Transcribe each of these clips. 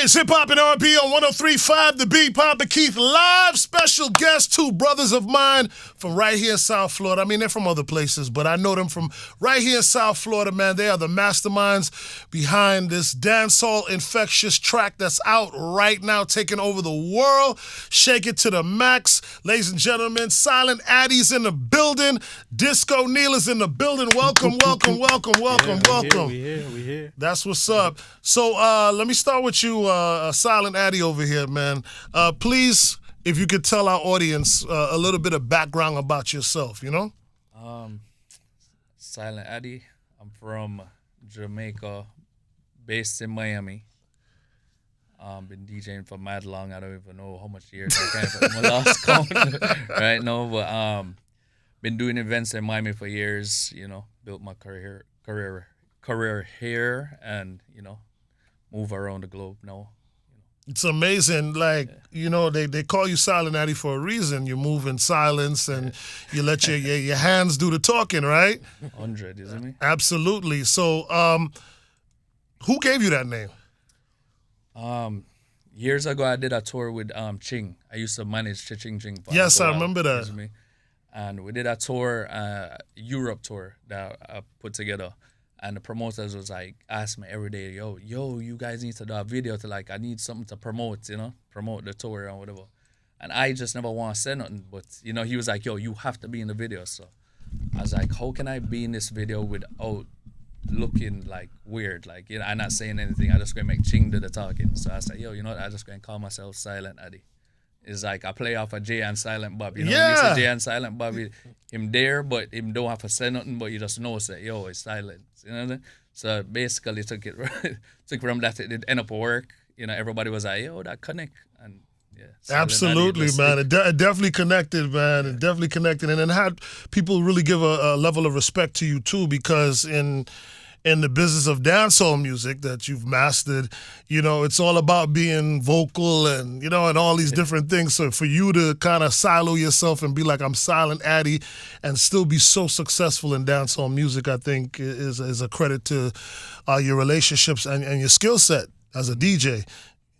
It's Hip Hop and R&B on 103.5 The Beat. Papa Keith live. Special guest, two brothers of mine from right here in South Florida. I mean, they're from other places, but I know them from right here in South Florida, man. They are the masterminds behind this dancehall infectious track that's out right now, taking over the world. Shake it to the max. Ladies and gentlemen, Silent Addie's in the building. Disco Neil is in the building. Welcome. We here. That's what's up. So let me start with you, Silent Addie over here, man. Please, if you could tell our audience a little bit of background about yourself, you know? Silent Addie. I'm from Jamaica, based in Miami. Been DJing for mad long. I don't even know how much years I can't put my last count right now, but been doing events in Miami for years. You know, built my career here, and you know, move around the globe now. It's amazing. Like, you know, they call you Silent Addie for a reason. You move in silence and you let your hands do the talking, right? 100, isn't it? Absolutely. So, who gave you that name? Years ago, I did a tour with Ching. I used to manage Ching. Yes, I remember that. And we did a tour, Europe tour that I put together. And the promoters was like, ask me every day, yo, you guys need to do a video to I need something to promote, you know, promote the tour and whatever. And I just never want to say nothing, but, you know, he was like, yo, you have to be in the video. So I was like, how can I be in this video without looking weird? You know, I'm not saying anything. I just going to make Ching do the talking. So I said, yo, you know what? I just going to call myself Silent Addie. It's like I play off of Jay and Silent Bob. You know, when you say Jay and Silent Bob, him there, but him don't have to say nothing, but you just know, say, yo, it's silent. You know what I mean? So basically took from that, it did end up work. You know, everybody was like, yo, that connect. And yeah. Absolutely, man. It definitely connected, man. It definitely connected. And then had people really give a level of respect to you too, because in the business of dancehall music that you've mastered, you know, it's all about being vocal and, you know, and all these different things. So for you to kind of silo yourself and be like, I'm Silent Addie, and still be so successful in dancehall music, I think is a credit to your relationships and your skill set as a DJ.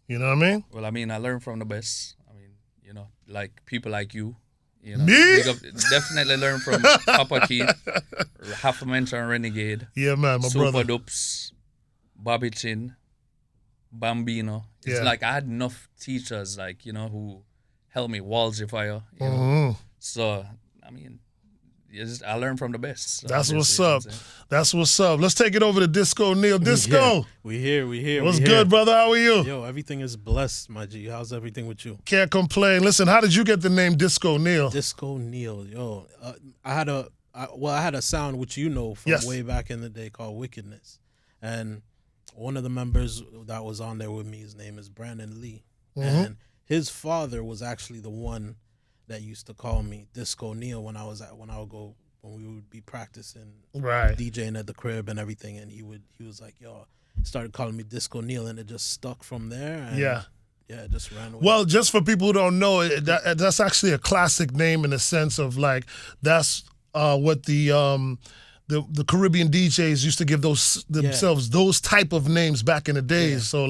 You know what I mean? Well, I mean, I learned from the best. I mean, you know, like people like you. You know, me? Definitely learn from Papa Keith, half a mention Renegade. Yeah, man, my Super brother. Dupes, Bobby Chin, Bambino. It's like I had enough teachers, you know, who helped me Fire. You know? So, I mean, I learned from the best. So that's what's up. That's what's up. Let's take it over to Disco Neil. Disco. Yeah, we here. What's good, brother? How are you? Yo, everything is blessed, my G. How's everything with you? Can't complain. Listen, how did you get the name Disco Neil? Disco Neil. Yo, I had a sound which you know from way back in the day called Wickedness. And one of the members that was on there with me, his name is Brandon Lee. And his father was actually the one that used to call me Disco Neil when we would be practicing, DJing at the crib and everything, and he was like, yo, started calling me Disco Neil, and it just stuck from there. And it just ran away. Well, just for people who don't know, that's actually a classic name in the sense of that's what the Caribbean DJs used to give themselves those type of names back in the days. So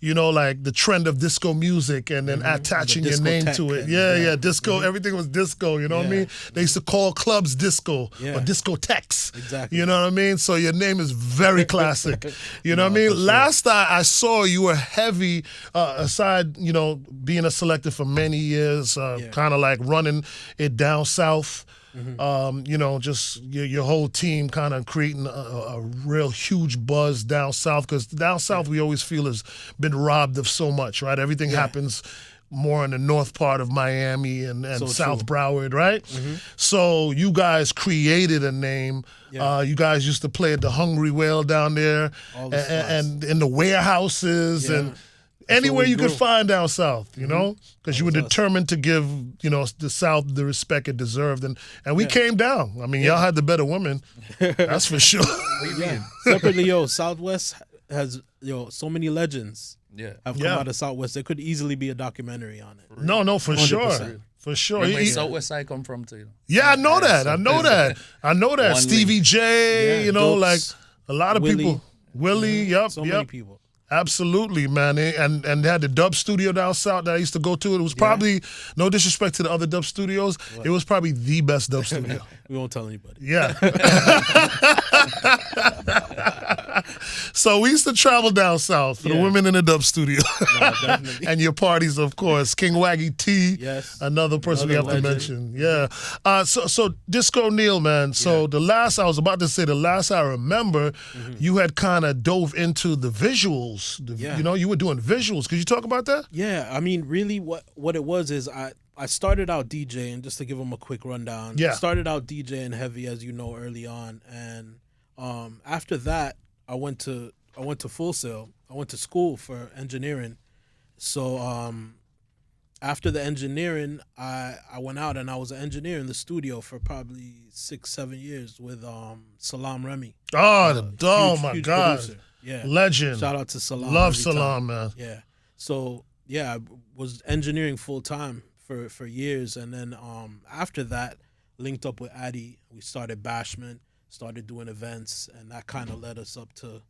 you know, the trend of disco music and then attaching your name to it. Disco, everything was disco, you know what I mean? They used to call clubs disco or discotheques. Exactly. You know what I mean? So your name is very classic. You know what I mean? Sure. Last I saw you were heavy, aside, you know, being a selector for many years, kind of running it down south. You know, just your whole team kind of creating a real huge buzz down south, because down south we always feel has been robbed of so much, right? Everything happens more in the north part of Miami and so South Broward, right? So you guys created a name. You guys used to play at the Hungry Whale down there and in the warehouses and anywhere you could find down south, you know, because you were determined to give, you know, the South the respect it deserved, and we came down. I mean, y'all had the better women, that's for sure. Separately, Southwest has so many legends. Have come out of Southwest. There could easily be a documentary on it. No, for 100%. Sure. For sure. Where Southwest I come from too. Yeah, I know that. I know that. Stevie J, you know, Dopes, a lot of Willie. people. Willie, So many people. Absolutely, man. And they had the dub studio down south that I used to go to. It was probably, no disrespect to the other dub studios, it was probably the best dub studio. We won't tell anybody. Yeah. So we used to travel down south for the women in the dub studio. No, definitely. And your parties, of course. King Waggy T, another person we have to mention. Yeah. So Disco Neil, man. So the last I remember, you had kind of dove into the visuals. You know, you were doing visuals. Could you talk about that? Yeah. I mean, really what it was is I started out DJing, just to give them a quick rundown. Yeah. Started out DJing heavy, as you know, early on. And after that, I went to Full Sail. I went to school for engineering. So after the engineering, I went out and I was an engineer in the studio for probably 6-7 years with Salam Remy. Oh my God. Producer. Yeah. Legend. Shout out to Salam. Love Salam, man. Yeah. So I was engineering full time for years, and then after that, linked up with Addy. We started Bashment, started doing events, and that kind of led us up to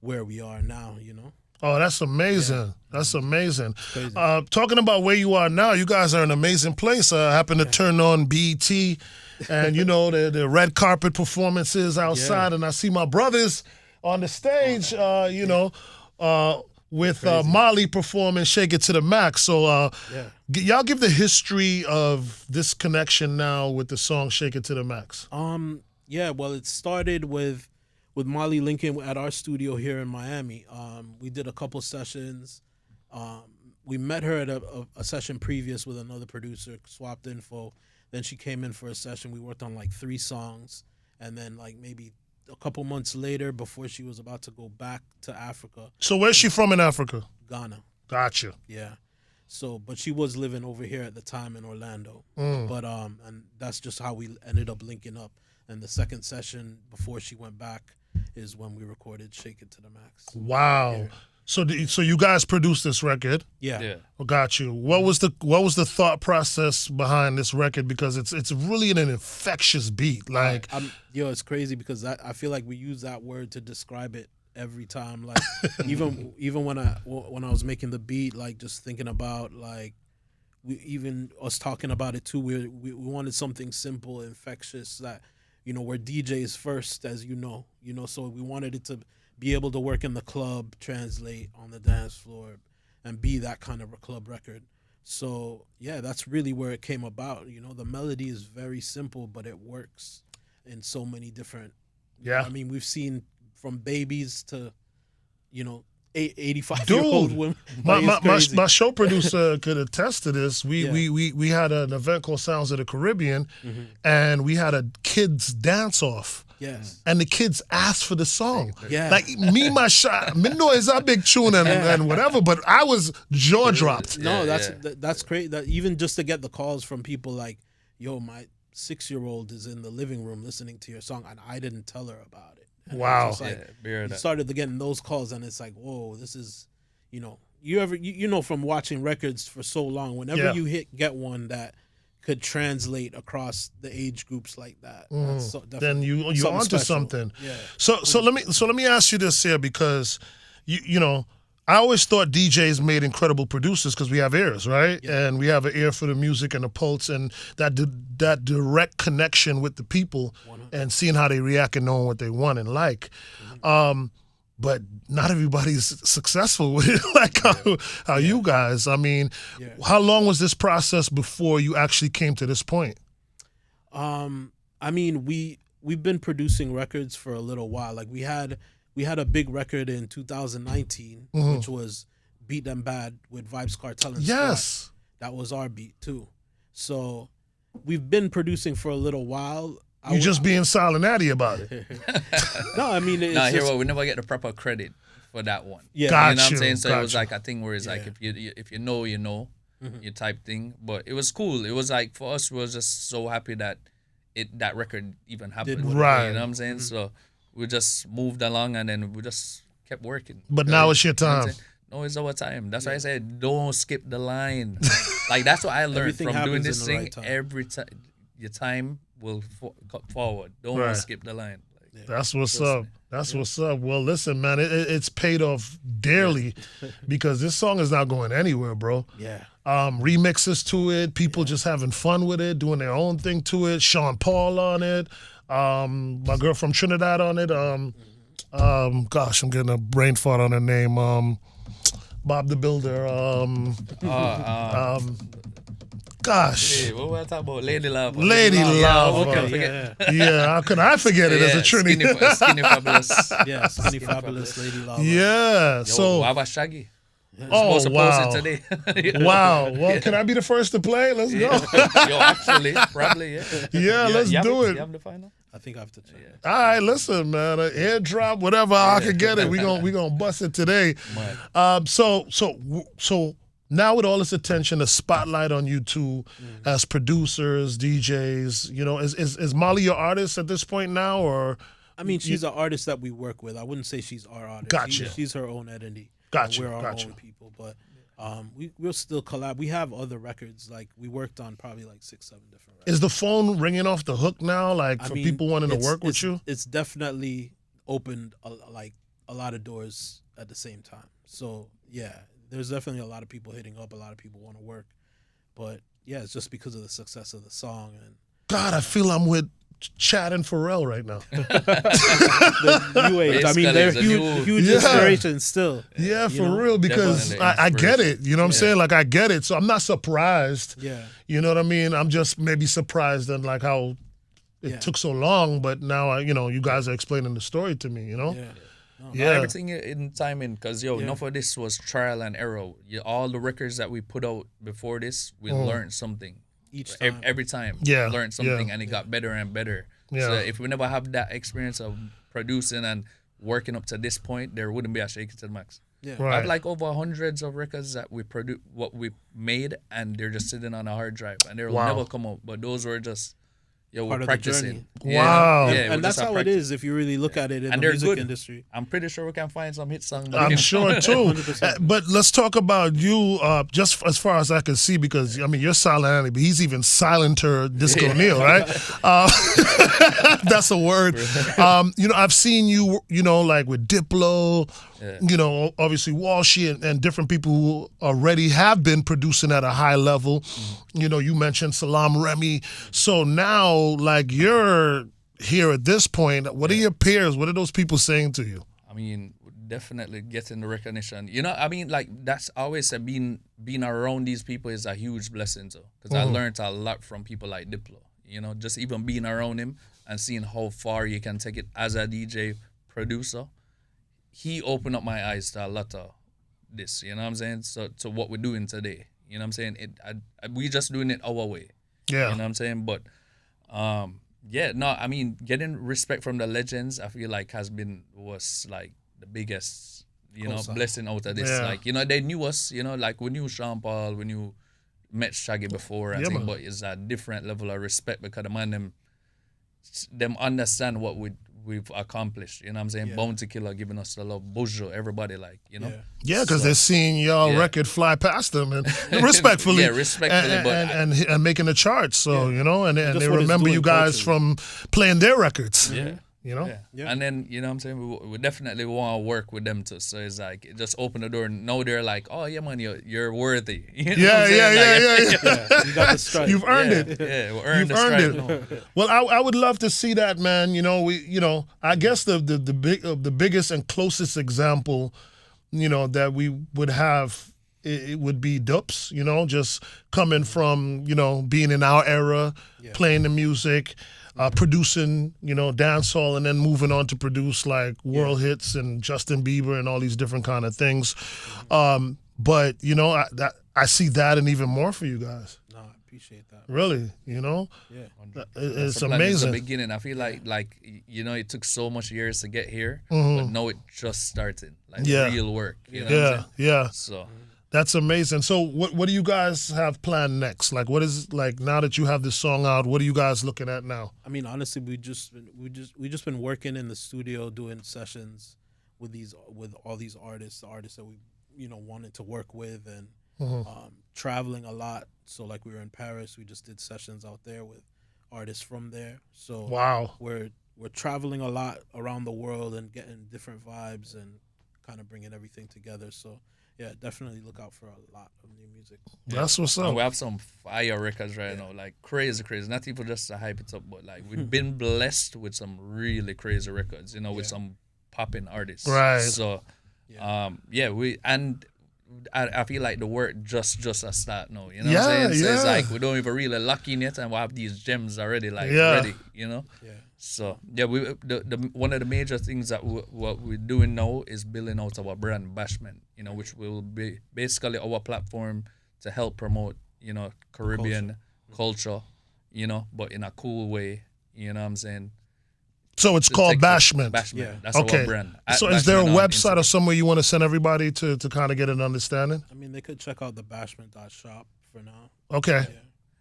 where we are now. You know. Oh, that's amazing. Yeah. That's amazing. Crazy. Talking about where you are now, you guys are in an amazing place. I happened to turn on BET and, you know, the red carpet performances outside, and I see my brothers on the stage, you know, with Molly performing Shake It to the Max. So y'all give the history of this connection now with the song Shake It to the Max. Yeah, well, it started with Molly Lincoln at our studio here in Miami. We did a couple sessions. We met her at a session previous with another producer, swapped info. Then she came in for a session. We worked on like 3 songs. And then like maybe a couple months later, before she was about to go back to Africa. So where's she from in Africa? Ghana. Gotcha. Yeah. So, but she was living over here at the time in Orlando. But and that's just how we ended up linking up. And the second session before she went back is when we recorded "Shake It to the Max." Wow. Yeah. So you guys produced this record? Yeah. Got you. What was the thought process behind this record? Because it's really an infectious beat. Like, it's crazy because I feel like we use that word to describe it every time. Like, even when I was making the beat, like just thinking about like even us talking about it too. We wanted something simple, infectious that, you know, we're DJs first, as you know, so we wanted it to be able to work in the club, translate on the dance floor, and be that kind of a club record. So, yeah, that's really where it came about. You know, the melody is very simple, but it works in so many different... Yeah. I mean, we've seen from babies to, you know, 85-year-old women. My show producer could attest to this. We had an event called Sounds of the Caribbean, and we had a kids dance-off. Yes. And the kids asked for the song. Yeah. Like me know is a big tune and whatever, but I was jaw dropped. No, that's great. That even just to get the calls from people like, yo, my 6-year-old is in the living room listening to your song and I didn't tell her about it. And wow. You started getting those calls and it's like, whoa, this is, you know, you know from watching records for so long, whenever you get one that could translate across the age groups like that. Then you're onto special. something. Yeah. So let me ask you this here, because you know, I always thought DJs made incredible producers because we have ears, right? Yeah. And we have an ear for the music and the pulse and that direct connection with the people 100. And seeing how they react and knowing what they want and like. But not everybody's successful with it, like how you guys. I mean, how long was this process before you actually came to this point? I mean, we've been producing records for a little while. Like we had a big record in 2019, which was "Beat Them Bad" with Vibes Cartel and yes, that was our beat too. So we've been producing for a little while. You just being Silent Addie about it. No, I mean, it's we never get the proper credit for that one. Yeah, you know what I'm saying. So it was like a thing where it's like if you know, you know, your type thing. But it was cool. It was like for us, we was just so happy that that record even happened. Right. You know what I'm saying? So we just moved along and then we just kept working. But now it's your time. No, it's our time. That's why I said don't skip the line. Like that's what I learned from doing this thing. Right time. Every time your time will cut forward. Don't skip the line. That's what's up. That's what's up. Well, listen, man, it's paid off dearly because this song is not going anywhere, bro. Yeah. Remixes to it, people just having fun with it, doing their own thing to it. Sean Paul on it, my girl from Trinidad on it. Gosh, I'm getting a brain fart on her name. Bob the Builder. Gosh. Hey, what was I talking about? Lady Love. Lady Love. Okay, Yeah, how could I forget it as a Trini? Skinny Fabulous. Yeah, Skinny Fabulous, Lady Lava. Yeah. Yo, So. what about Shaggy? Oh, Supposed to wow. post it today. Wow. Well, can I be the first to play? Let's go. Yo, actually, probably, yeah. Yeah, let's you do have it. You have the final? I think I have to check. All right, listen, man. An airdrop, whatever I can get it. We gonna bust it today. So now with all this attention, the spotlight on you two as producers, DJs, you know, is Molly your artist at this point now, or? I mean, she's an artist that we work with. I wouldn't say she's our artist. Gotcha. She's her own entity. Gotcha. We're our own people, but we'll still collab. We have other records. Like we worked on probably like 6-7 different records. Is the phone ringing off the hook now? Like for people wanting to work with you? It's definitely opened a lot of doors at the same time. So yeah, there's definitely a lot of people hitting up. A lot of people want to work, but yeah, it's just because of the success of the song. And God, I feel I'm with Chad and Pharrell right now. the new age. I mean, they're huge inspiration still. Yeah, for real, because I get it. You know what I'm saying? Like, I get it. So I'm not surprised. Yeah. You know what I mean? I'm just maybe surprised at like how it took so long, but now, you guys are explaining the story to me, you know? Yeah. Yeah. Everything in timing, because enough of this was trial and error. All the records that we put out before this, we learned something. Each time. Every time. Yeah. Learned something and it got better and better. Yeah. So if we never have that experience of producing and working up to this point, there wouldn't be a Shake It to the Max. Yeah. Right. I have like over hundreds of records that we produce, what we made, and they're just sitting on a hard drive and they'll never come out. But those were just, we're practicing. Wow. Yeah, and that's how it is if you really look at it in the music industry. I'm pretty sure we can find some hit songs. I'm sure too. 100%. But let's talk about you, just as far as I can see, because I mean you're Silent Addie, but he's even silenter Disco Neil, right? That's a word. I've seen you, like with Diplo, obviously Walshy and different people who already have been producing at a high level. You mentioned Salam Remy. So now, like, you're here at this point. What are your peers? What are those people saying to you? I mean, definitely getting the recognition. I mean, like, that's always said, being around these people is a huge blessing, so, because I learned a lot from people like Diplo. Just even being around him and seeing how far you can take it as a DJ producer. He opened up my eyes to a lot of this, you know what I'm saying? So to what we're doing today, you know what I'm saying? We just doing it our way. Yeah. You know what I'm saying? But, I mean, getting respect from the legends, I feel like was like the biggest, blessing out of this. Yeah. Like, they knew us, like we knew Sean Paul, we knew met Shaggy before, and thing, but it's a different level of respect because the man, them understand what we've accomplished, you know what I'm saying? Bounty Killer giving us the love, Bojo, everybody, like, Yeah, because they're seeing y'all record fly past them and respectfully, and making the charts. So and they remember you guys from playing their records. Yeah. Yeah. And then, you know what I'm saying, we definitely want to work with them too. So it's like, it just open the door and now they're like, oh yeah, man, you're worthy. You know Yeah. You got the strike. You've earned it. Yeah, we earned You've earned it. Well, I would love to see that, man. I guess the biggest and closest example, that we would have, it would be Dups, just coming from, being in our era, playing the music, producing, dancehall, and then moving on to produce like world hits and Justin Bieber and all these different kind of things. But I see that and even more for you guys. No, I appreciate that. Really, Yeah. it's amazing. amazing. The beginning, I feel like it took so much years to get here, but now it just started. Like real work. You know what I'm saying? So. That's amazing. So what do you guys have planned next? Like, what is, like, now that you have this song out, what are you guys looking at now? I mean, honestly, we just been working in the studio doing sessions with all these artists, the artists that we wanted to work with, and traveling a lot. So like we were in Paris, we just did sessions out there with artists from there. So wow, we're we're traveling a lot around the world and getting different vibes and kind of bringing everything together. So yeah, definitely look out for a lot of new music. That's what's up. And we have some fire records right now, like crazy. Not even just to hype it up, but like we've been blessed with some really crazy records, you know, with some popping artists. Right. So, I feel like the work just a start now. You know what I'm saying? So it's like we don't even really lock in yet, and we have these gems already ready. You know. Yeah. So the one of the major things that what we're doing now is building out our brand Bashment. You know, which will be basically our platform to help promote, you know, Caribbean culture, you know, but in a cool way. You know what I'm saying? So it's called Bashment. Bashment. That's our brand. So is there a website or somewhere you want to send everybody to kind of get an understanding? I mean, they could check out the bashment.shop for now. Okay. Yeah.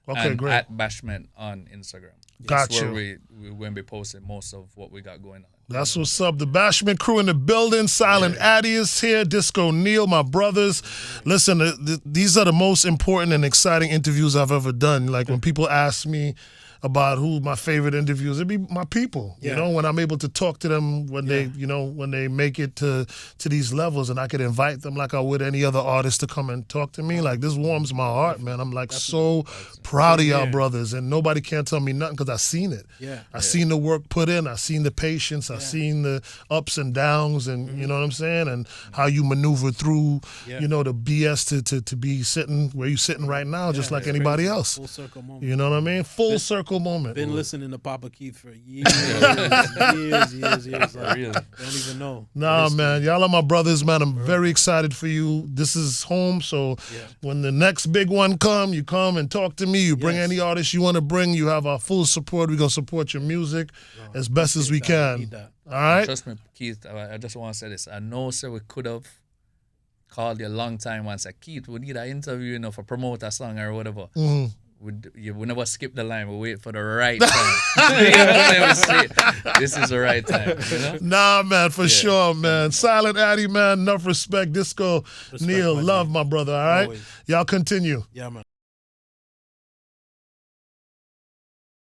Okay, and great. At Bashment on Instagram. Got That's you. where we're going to be posting most of what we got going on. That's what's up. The Bashment crew in the building. Silent Addie is here. Disco Neil, my brothers. Listen, these are the most important and exciting interviews I've ever done. Like when people ask me about who my favorite interviews, it'd be my people. You know, when I'm able to talk to them when they, you know, when they make it to these levels, and I could invite them like I would any other artist to come and talk to me. Like this warms my heart, man. I'm like so proud of y'all brothers, and nobody can't tell me nothing because I seen it. I seen the work put in. I seen the patience. I seen the ups and downs, and you know what I'm saying, and how you maneuver through, you know, the BS to be sitting where you sitting right now, just like anybody else. Full circle moment. You know what I mean? Full circle moment. Been listening to Papa Keith for years. years. Like, Really? don't even know. Nah, man. Y'all are my brothers, man. I'm very excited for you. This is home, so when the next big one come, you come and talk to me. You bring any artist you want to bring. You have our full support. We're going to support your music as best as we can. All right? Trust me, Keith, I just want to say this. I know, sir, we could have called you a long time and said, Keith, we need an interview, you know, for promote a song or whatever. We never skip the line. We wait for the right time. You know what I'm saying? This is the right time. You know? Nah, man, for sure, man. Silent Addie, man. Enough respect. Disco, Neil, love my brother, all right? Always. Y'all continue. Yeah, man.